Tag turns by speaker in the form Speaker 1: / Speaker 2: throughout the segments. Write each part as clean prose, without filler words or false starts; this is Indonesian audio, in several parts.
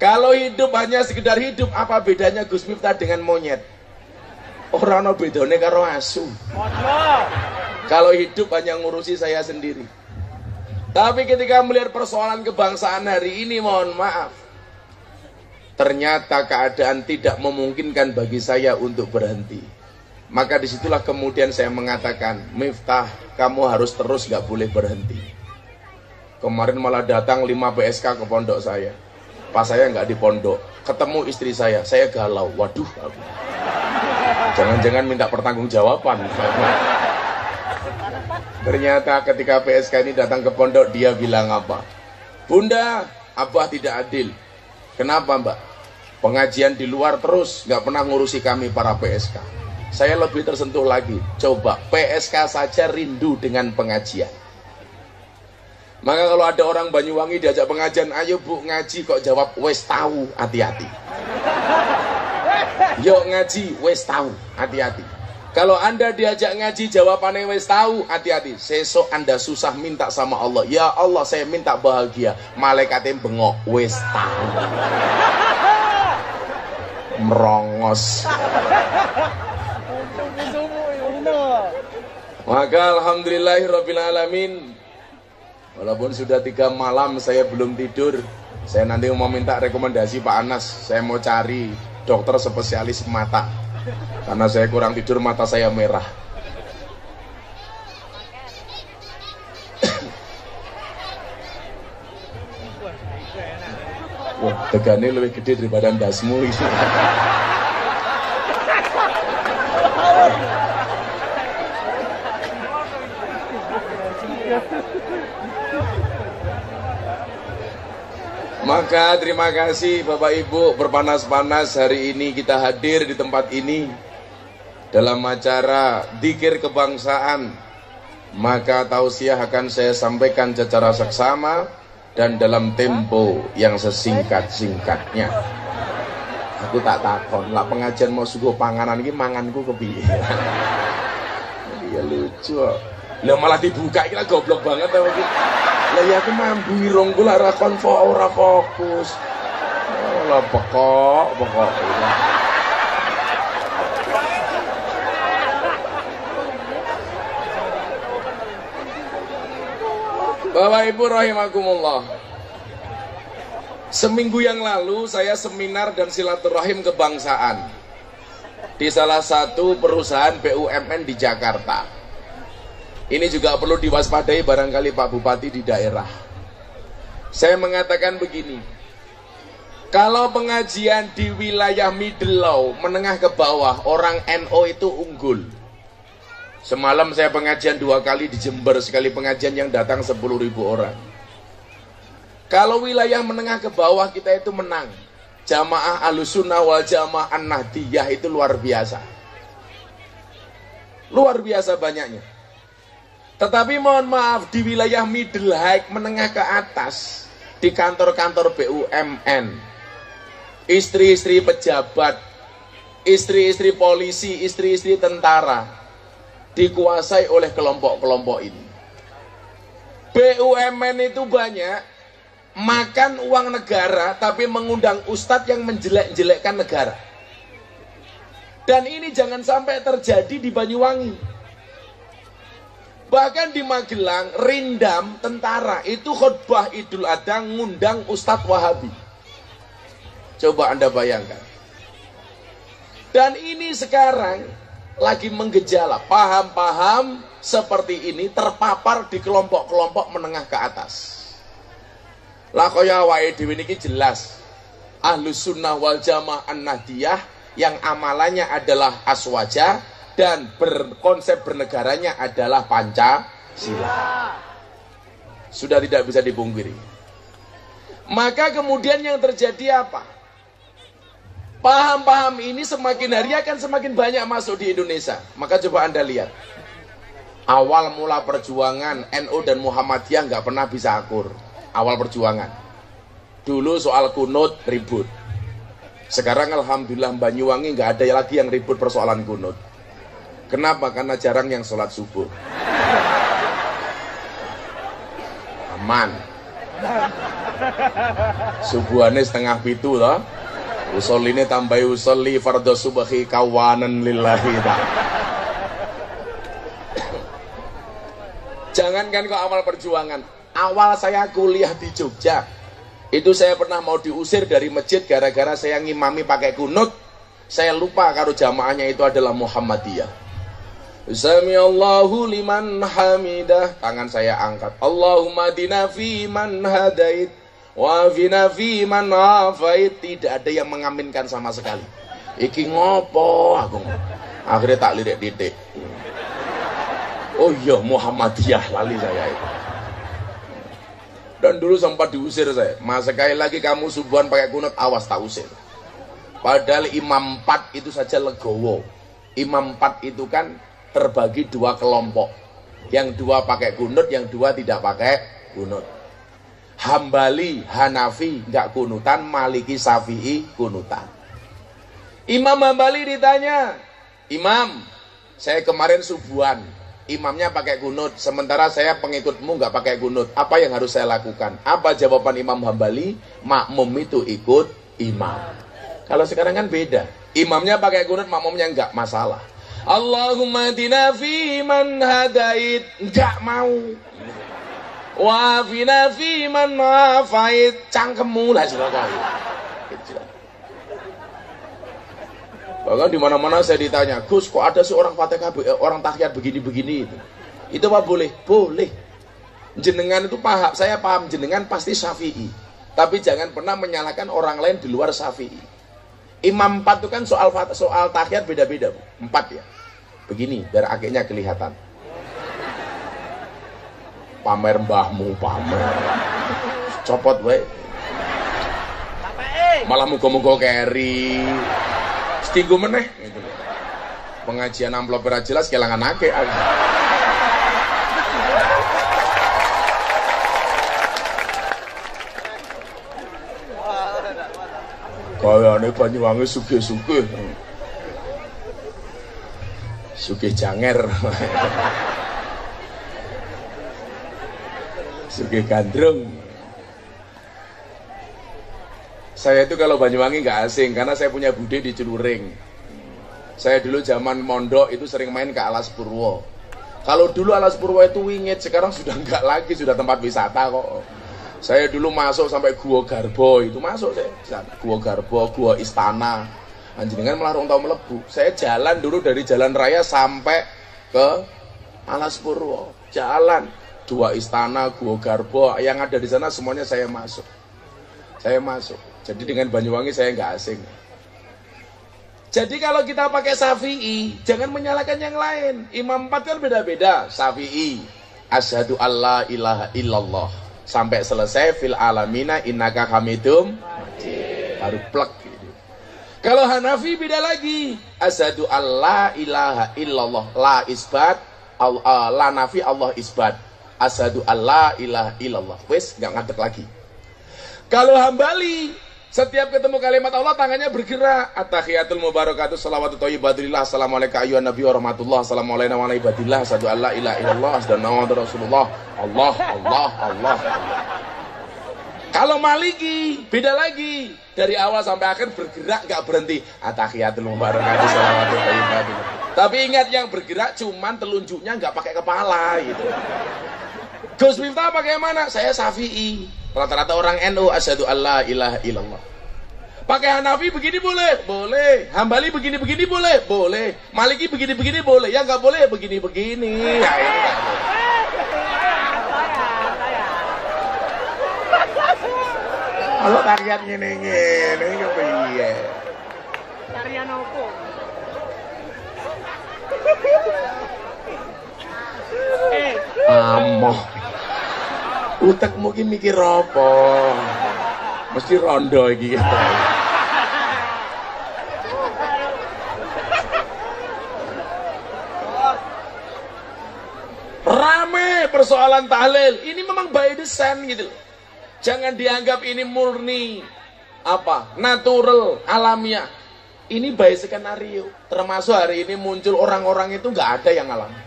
Speaker 1: Kalau hidup hanya sekedar hidup, apa bedanya Gus Miftah dengan monyet? Orang no bedone karo asu. Kalau hidup hanya ngurusi saya sendiri. Tapi ketika melihat persoalan kebangsaan hari ini, mohon maaf, ternyata keadaan tidak memungkinkan bagi saya untuk berhenti. Maka disitulah kemudian saya mengatakan, Miftah, kamu harus terus, gak boleh berhenti. Kemarin malah datang 5 PSK ke pondok saya. Pas saya nggak di pondok, ketemu istri saya galau. Waduh, jangan-jangan minta pertanggungjawaban. Ternyata ketika PSK ini datang ke pondok, dia bilang apa? Bunda, Abah tidak adil. Kenapa Mbak? Pengajian di luar terus, nggak pernah ngurusi kami para PSK. Saya lebih tersentuh lagi. Coba PSK saja rindu dengan pengajian. Maka kalau ada orang Banyuwangi diajak pengajian, ayo Bu ngaji, kok jawab wes tahu, hati-hati. Yuk ngaji, wes tahu, hati-hati. Kalau Anda diajak ngaji jawabannya wes tahu, hati-hati. Sesok Anda susah minta sama Allah, ya Allah saya minta bahagia, malaikatnya bengok, wes tahu. Merongos. Maka alhamdulillahirrabbilalamin, walaupun sudah 3 malam saya belum tidur. Saya nanti mau minta rekomendasi Pak Anas. Saya mau cari dokter spesialis mata, karena saya kurang tidur, mata saya merah. Wah, tegane lebih gede daripada ndasmu itu. Maka terima kasih Bapak Ibu, berpanas-panas hari ini kita hadir di tempat ini dalam acara Dzikir Kebangsaan. Maka tausiah akan saya sampaikan secara seksama dan dalam tempo yang sesingkat-singkatnya. Aku tak takon lah pengajian mau suguh panganan ini, manganku kepiye. Ya lucu. Lah malah dibuka, kira goblok banget ya mungkin. Lah ya aku mambu irung kula ora fokus. Oh lah pokok. Bapak Ibu rahimakumullah. Seminggu yang lalu saya seminar dan silaturahim kebangsaan di salah satu perusahaan BUMN di Jakarta. Ini juga perlu diwaspadai barangkali Pak Bupati di daerah. Saya mengatakan begini, kalau pengajian di wilayah middle low, menengah ke bawah, orang NO itu unggul. Semalam saya pengajian 2 kali di Jember, sekali pengajian yang datang 10.000 orang. Kalau wilayah menengah ke bawah kita itu menang. Jamaah Ahlussunnah wal Jamaah An-Nahdiyah itu luar biasa. Luar biasa banyaknya. Tetapi mohon maaf, di wilayah middle high, menengah ke atas, di kantor-kantor BUMN, istri-istri pejabat, istri-istri polisi, istri-istri tentara, dikuasai oleh kelompok-kelompok ini. BUMN itu banyak makan uang negara, tapi mengundang ustadz yang menjelek-jelekkan negara. Dan ini jangan sampai terjadi di Banyuwangi. Bahkan di Magelang, Rindam tentara itu khutbah Idul Adha ngundang Ustadz Wahabi. Coba Anda bayangkan. Dan ini sekarang lagi menggejala, paham-paham seperti ini terpapar di kelompok-kelompok menengah ke atas. Lah kaya wae dhewe niki jelas. Ahlussunnah wal Jamaah An-Nahdiyah yang amalannya adalah aswaja dan berkonsep bernegaranya adalah Pancasila. Sudah tidak bisa dipungkiri. Maka kemudian yang terjadi apa? Paham-paham ini semakin hari akan semakin banyak masuk di Indonesia. Maka coba Anda lihat. Awal mula perjuangan NU dan Muhammadiyah nggak pernah bisa akur. Awal perjuangan. Dulu soal kunut ribut. Sekarang alhamdulillah Banyuwangi nggak ada lagi yang ribut persoalan kunut. Kenapa? Karena jarang yang sholat subuh. Aman. Subuhane setengah pitu toh. Usoline tambahi usolli fardhu subhi kawanan lillahi ta'ala. Jangankan kok awal perjuangan, awal saya kuliah di Jogja, itu saya pernah mau diusir dari masjid gara-gara saya ngimami pakai kunut. Saya lupa kalau jamaahnya itu adalah Muhammadiyah. Sami Allahu liman hamidah. Tangan saya angkat. Allahumma dina fi man hadait wa afina fi man afait. Tidak ada yang mengaminkan sama sekali. Iki ngopo aku. Akhirnya tak lirik titik. Oh iya Muhammadiyah, lali saya itu. Dan dulu sempat diusir saya. Mas sekali lagi kamu subuhan pakai kunut, awas tak usir. Padahal imam 4 itu saja legowo. Imam 4 itu kan terbagi dua kelompok. Yang dua pakai kunut, yang dua tidak pakai kunut. Hambali, Hanafi nggak kunutan, Maliki, Syafi'i kunutan. Imam Hambali ditanya, Imam, saya kemarin subuhan, imamnya pakai kunut, sementara saya pengikutmu nggak pakai kunut. Apa yang harus saya lakukan? Apa jawaban Imam Hambali? Makmum itu ikut imam. Kalau sekarang kan beda. Imamnya pakai kunut, makmumnya enggak, masalah. Allahumma dina fi man hadait, enggak mau. Wa fina fi man afait, cangkemmu lah silakan. Bahkan di mana-mana saya ditanya, Gus, kok ada seorang Fatihah, orang tahiyat begini-begini itu. Itu apa boleh? Boleh. Jenengan itu paham, saya paham jenengan pasti Syafi'i. Tapi jangan pernah menyalahkan orang lain di luar Syafi'i. Imam 4 itu kan soal tahiyat beda-beda, 4 ya. Begini, biar akhirnya kelihatan. Pamer mbahmu, pamer. Copot we. Malah muga-muga keri. Stinggu meneh gitu. Pengajian amplop ora jelas kelangan akeh. Kayane Banyuwangi sugih-sugih. Sugih janger. Sugih gandrung. Saya itu kalau Banyuwangi nggak asing karena saya punya bude di Celuring. Saya dulu zaman mondok itu sering main ke Alas Purwo. Kalau dulu Alas Purwo itu wingit, sekarang sudah nggak lagi, sudah tempat wisata kok. Saya dulu masuk sampai Gua Garbo, itu masuk saya. Gua Garbo, Gua Istana. Anjenengan malah rong tau melebu. Saya jalan dulu dari jalan raya sampai ke Alas Purwo. Jalan Dua Istana, Gua Garbo, yang ada di sana semuanya saya masuk. Saya masuk. Jadi dengan Banyuwangi saya nggak asing. Jadi kalau kita pakai Syafi'i, jangan menyalahkan yang lain. Imam 4 kan beda-beda. Syafi'i, asyhadu alla ilaha illallah. Sampai selesai fil alamina innaka hamidum majid. Baru plek gitu. Kalau Hanafi beda lagi. Asyhadu alla ilaha illallah. La isbat, la nafi, Allah isbat. Asyhadu alla ilaha illallah. Wes enggak ngadeg lagi. Kalau Hambali, setiap ketemu kalimat Allah tangannya bergerak. At-tahiyatul mubarakatuh salawatu thayyibatulillah. Assalamualaikum ayyuhan nabi wa rahmatullah. Assalamualaikum wa ibadillah. Asyhadu an la ilaha illallah dan Muhammadur Rasulullah. Allah, Allah, Allah. Kalau Maliki beda lagi. Dari awal sampai akhir bergerak enggak berhenti. At-tahiyatul mubarakatuh salawatu thayyibatulillah. Tapi ingat yang bergerak cuman telunjuknya enggak pakai kepala gitu. Gus Miftah pakai mana? Saya Syafi'i. Rata-rata orang NU asyhadu alla ilaha illallah. Pakai Hanafi begini boleh? Boleh. Hambali begini-begini boleh? Boleh. Maliki begini-begini boleh. Ya nggak boleh begini-begini. Ya, ini nggak boleh. Kalau tarian ngene-ngene iki piye?
Speaker 2: Tarian opo?
Speaker 1: Amoh. Utekmu ki mikir apa? Mesti rondo iki. Rame persoalan tahlil. Ini memang by design gitu loh. Jangan dianggap ini murni apa? Natural, alamiah. Ini by skenario. Termasuk hari ini muncul orang-orang itu nggak ada yang alami.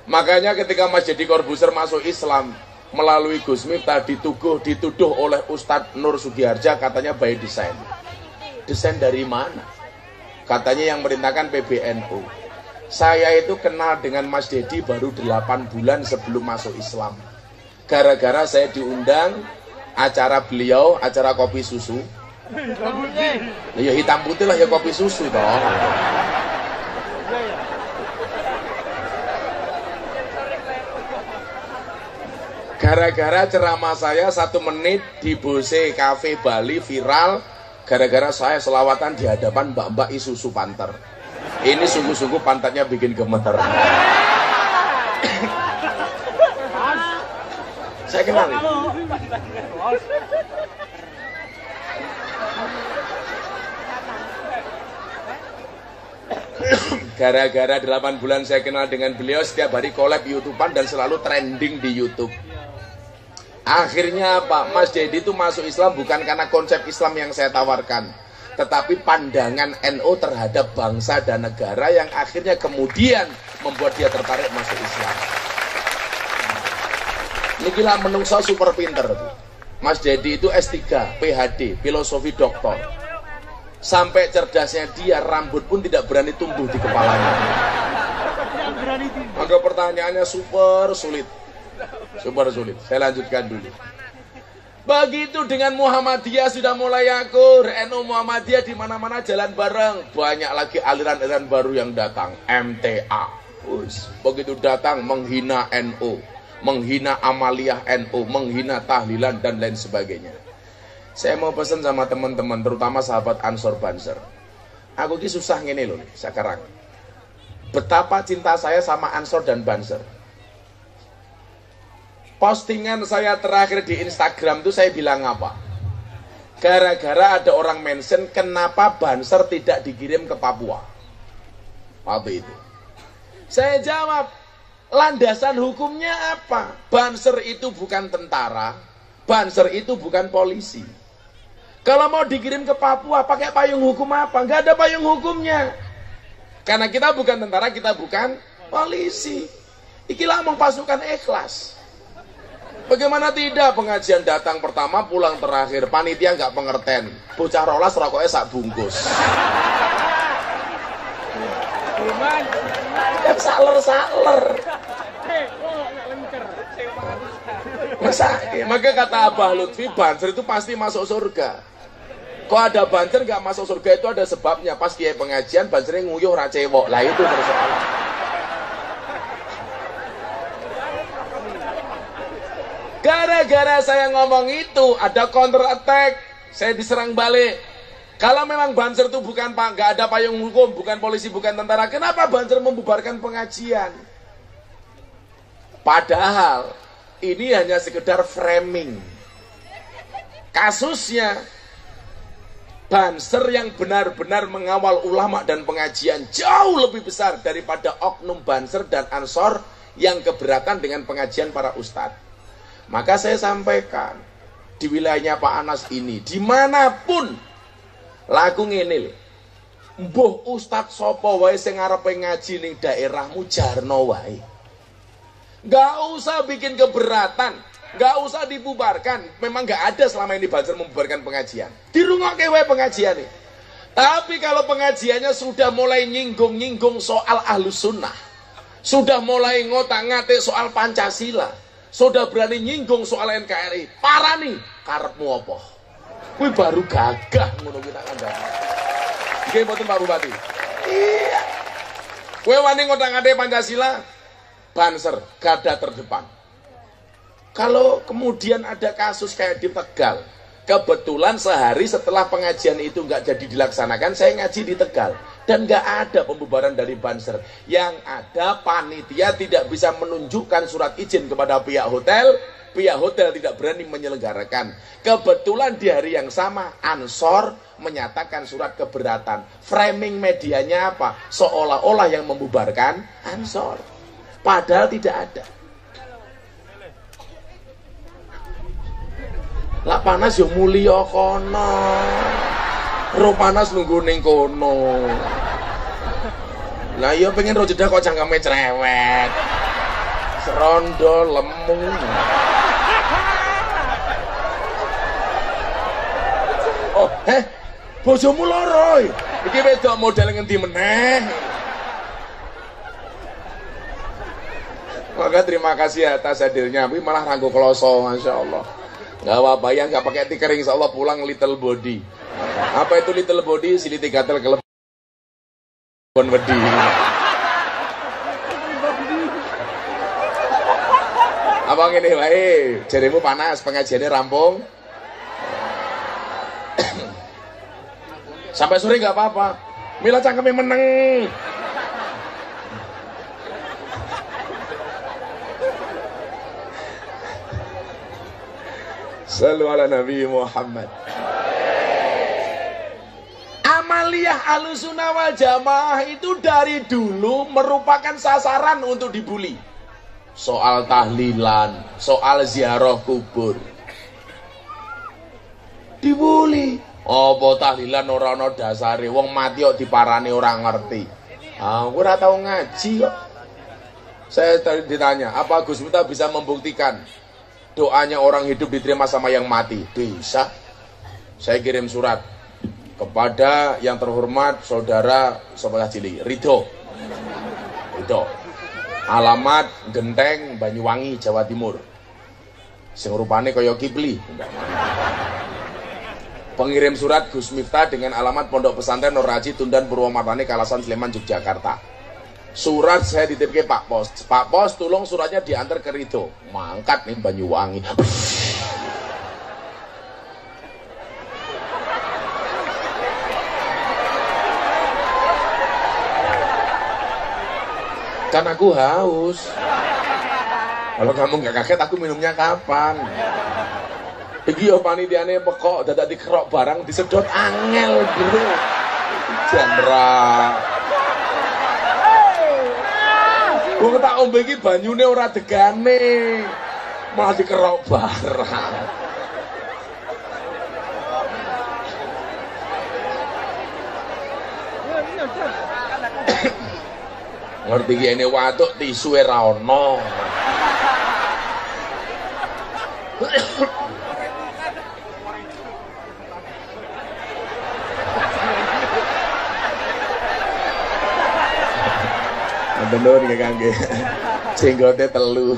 Speaker 1: Makanya ketika Mas Deddy Corbuzier masuk Islam, melalui Gus Miftah dituduh oleh Ustadz Nur Sugiharja katanya by design. Desain dari mana? Katanya yang merintahkan PBNU. Saya itu kenal dengan Mas Dedi baru 8 bulan sebelum masuk Islam. Gara-gara saya diundang acara beliau, acara kopi susu. Ya hitam putih lah ya kopi susu toh. Gara-gara ceramah saya 1 menit di Bose Cafe Bali viral. Gara-gara saya selawatan di hadapan mbak-mbak Isuzu Panther. Ini sungguh-sungguh pantatnya bikin gemeter. Saya kenal ini. Gara-gara 8 bulan saya kenal dengan beliau, setiap hari collab YouTubean dan selalu trending di YouTube. Akhirnya apa? Mas Dedi itu masuk Islam bukan karena konsep Islam yang saya tawarkan, tetapi pandangan NU terhadap bangsa dan negara yang akhirnya kemudian membuat dia tertarik masuk Islam. Ini gila menungso super pinter. Mas Dedi itu S3, PhD, filosofi doktor. Sampai cerdasnya dia, rambut pun tidak berani tumbuh di kepalanya. Maka pertanyaannya super sulit. Saya lanjutkan dulu. Begitu dengan Muhammadiyah sudah mulai akur. NU Muhammadiyah di mana-mana jalan bareng. Banyak lagi aliran-aliran baru yang datang. MTA. Begitu datang menghina NU, menghina amaliyah NU, menghina tahlilan dan lain sebagainya. Saya mau pesan sama teman-teman, terutama sahabat Ansor Banser. Aku ini susah ngene loh sekarang. Betapa cinta saya sama Ansor dan Banser. Postingan saya terakhir di Instagram itu saya bilang apa? Gara-gara ada orang mention kenapa Banser tidak dikirim ke Papua. Waktu itu saya jawab, landasan hukumnya apa? Banser itu bukan tentara, Banser itu bukan polisi. Kalau mau dikirim ke Papua pakai payung hukum apa? Nggak ada payung hukumnya. Karena kita bukan tentara, kita bukan polisi. Ikilah mau pasukan ikhlas. Bagaimana tidak, pengajian datang pertama pulang terakhir, panitia nggak pengertian, bocah rolas rokoknya sak bungkus. Saler. Maka kata Abah Lutfi, Banser itu pasti masuk surga. Kok ada Banser nggak masuk surga itu ada sebabnya. Pas kiai pengajian Bansernya nguyuh ra cewek. Lah itu persoalan. Gara-gara saya ngomong itu ada counter attack, saya diserang balik. Kalau memang Banser itu bukan nggak ada payung hukum, bukan polisi, bukan tentara, kenapa Banser membubarkan pengajian? Padahal ini hanya sekedar framing. Kasusnya Banser yang benar-benar mengawal ulama dan pengajian jauh lebih besar daripada oknum Banser dan Ansor yang keberatan dengan pengajian para ustadz. Maka saya sampaikan di wilayahnya Pak Anas ini, dimanapun laku ngene, mbuh ustadz sopo wae sing arepe ngaji ning daerahmu jarno wae. Nggak usah bikin keberatan, nggak usah dibubarkan. Memang nggak ada selama ini Banser membubarkan pengajian. Dirungokke wae pengajian nih. Tapi kalau pengajiannya sudah mulai nyinggung-nyinggung soal Ahlus Sunnah, sudah mulai ngotak-ngatik soal Pancasila, sudah berani nyinggung soal NKRI, parah nih, karepmu apa? Kuwi baru gagah ngono kuwi tak kandhani. Nggih mboten Pak Bupati. Iya. Kowe wani ngotak-ngatik Pancasila, Banser garda terdepan. Kalau kemudian ada kasus kayak di Tegal, kebetulan sehari setelah pengajian itu nggak jadi dilaksanakan, saya ngaji di Tegal. Dan nggak ada pembubaran dari Banser. Yang ada panitia tidak bisa menunjukkan surat izin kepada pihak hotel tidak berani menyelenggarakan. Kebetulan di hari yang sama Ansor menyatakan surat keberatan. Framing medianya apa? Seolah-olah yang membubarkan Ansor. Padahal tidak ada. Lah panas yo mulya kono. Roh panas nunggu ning kono. Lah iya pengen roh jedah kok cangkeme cerewet. Serondo lemu. loro. Bojomu loro. Iki wedok model ngendi meneh? Maka terima kasih atas hadirnya. Tapi malah ranggo kloso, masya Allah. Gak apa-apa ya, gak pakai tikering, insya Allah pulang little body. Apa itu little body? Siliti gatel kelebon wedi. Apa ngene wae? Jaremu panas, pengajiannya rampung. Sampai sore gak apa-apa. Mila cangkeme meneng. Sallu ala Nabi Muhammad. Amaliyah Ahlussunnah wal Jamaah itu dari dulu merupakan sasaran untuk dibully. Soal tahlilan, soal ziarah kubur. Dibully. Apa tahlilan ora ana dasare, wong mati kok diparani ora ngerti. Aku ora tau ngaji kok. Saya tadi ditanya, apa Gus Miftah bisa membuktikan doanya orang hidup diterima sama yang mati? Bisa. Saya kirim surat kepada yang terhormat saudara sebelah Cili, Ridho. Alamat Genteng, Banyuwangi, Jawa Timur. Sing rupane kaya Kipli. Pengirim surat Gus Miftah dengan alamat Pondok Pesantren Nur Haji Tundan Purwomartani, Kalasan, Sleman, Yogyakarta. Surat saya dititipke Pak Pos. Pak Pos tolong suratnya diantar ke Ridho. Mangkat nih Banyuwangi. Kan aku haus. Kalau kamu nggak kaget, aku minumnya kapan? Iki yo panitiane pekok dadak dikerok barang disedot angel, Bro. Jandra. Wong tak ombe iki banyune ora degane. Malah dikerok barang. Ngerti iki ene watuk tisu ora ono. Bener nggak kangge, jenggotnya telu.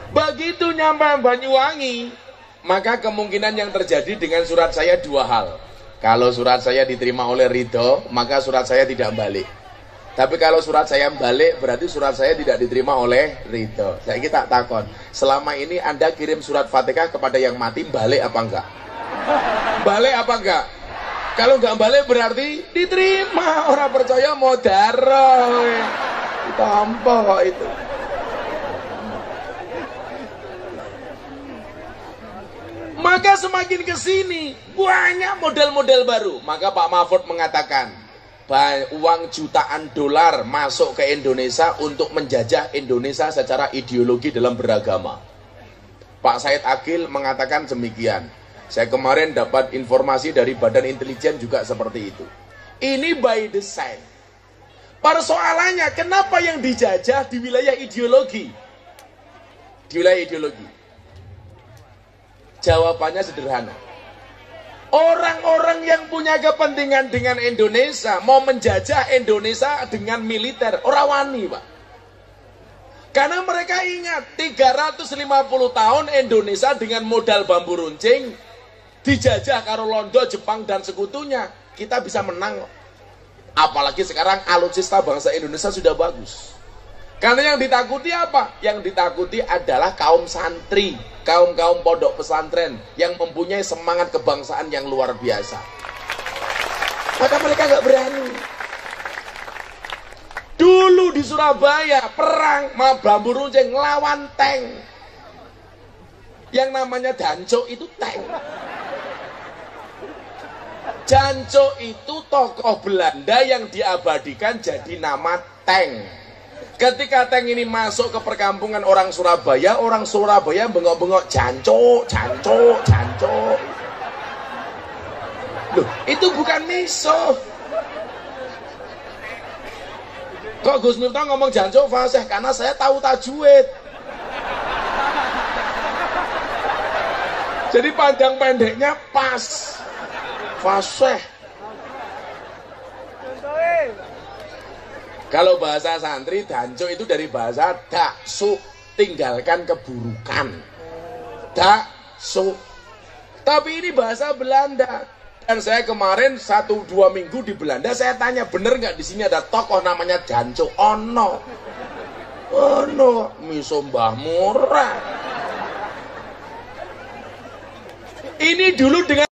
Speaker 1: Begitu nyampe Banyuwangi, maka kemungkinan yang terjadi dengan surat saya dua hal. Kalau surat saya diterima oleh Ridho, maka surat saya tidak balik. Tapi kalau surat saya balik, berarti surat saya tidak diterima oleh Ridho. Saya kita takon, selama ini Anda kirim surat Fatihah kepada yang mati, balik apa enggak? Balik apa enggak? Kalau nggak balik berarti diterima. Orang percaya mau darah. Tampak kok itu. Maka semakin kesini banyak model-model baru. Maka Pak Mahfud mengatakan uang jutaan dolar masuk ke Indonesia untuk menjajah Indonesia secara ideologi dalam beragama. Pak Said Akil mengatakan demikian. Saya kemarin dapat informasi dari Badan Intelijen juga seperti itu. Ini by design. Persoalannya, kenapa yang dijajah di wilayah ideologi? Di wilayah ideologi. Jawabannya sederhana. Orang-orang yang punya kepentingan dengan Indonesia mau menjajah Indonesia dengan militer, ora wani, Pak. Karena mereka ingat 350 tahun Indonesia dengan modal bambu runcing dijajah karo Londo, Jepang dan sekutunya, kita bisa menang. Apalagi sekarang alutsista bangsa Indonesia sudah bagus. Karena yang ditakuti apa? Yang ditakuti adalah kaum santri, kaum-kaum pondok pesantren yang mempunyai semangat kebangsaan yang luar biasa. Maka mereka nggak berani. Dulu di Surabaya perang bambu runcing lawan tank. Yang namanya Danco itu tank. Janco itu tokoh Belanda yang diabadikan jadi nama tank. Ketika tank ini masuk ke perkampungan orang Surabaya bengok-bengok Janco. Loh, itu bukan miso. Kok Gus Miftah ngomong Janco fasih? Karena saya tahu tajwid. Jadi panjang pendeknya pas. Fasih. Kalau bahasa santri, danco itu dari bahasa daksu, tinggalkan keburukan. Daksu. Tapi ini bahasa Belanda. Dan saya kemarin 1-2 minggu di Belanda, saya tanya, bener nggak di sini ada tokoh namanya danco? Ono. Ono, miso Mbah Murah. Ini dulu dengan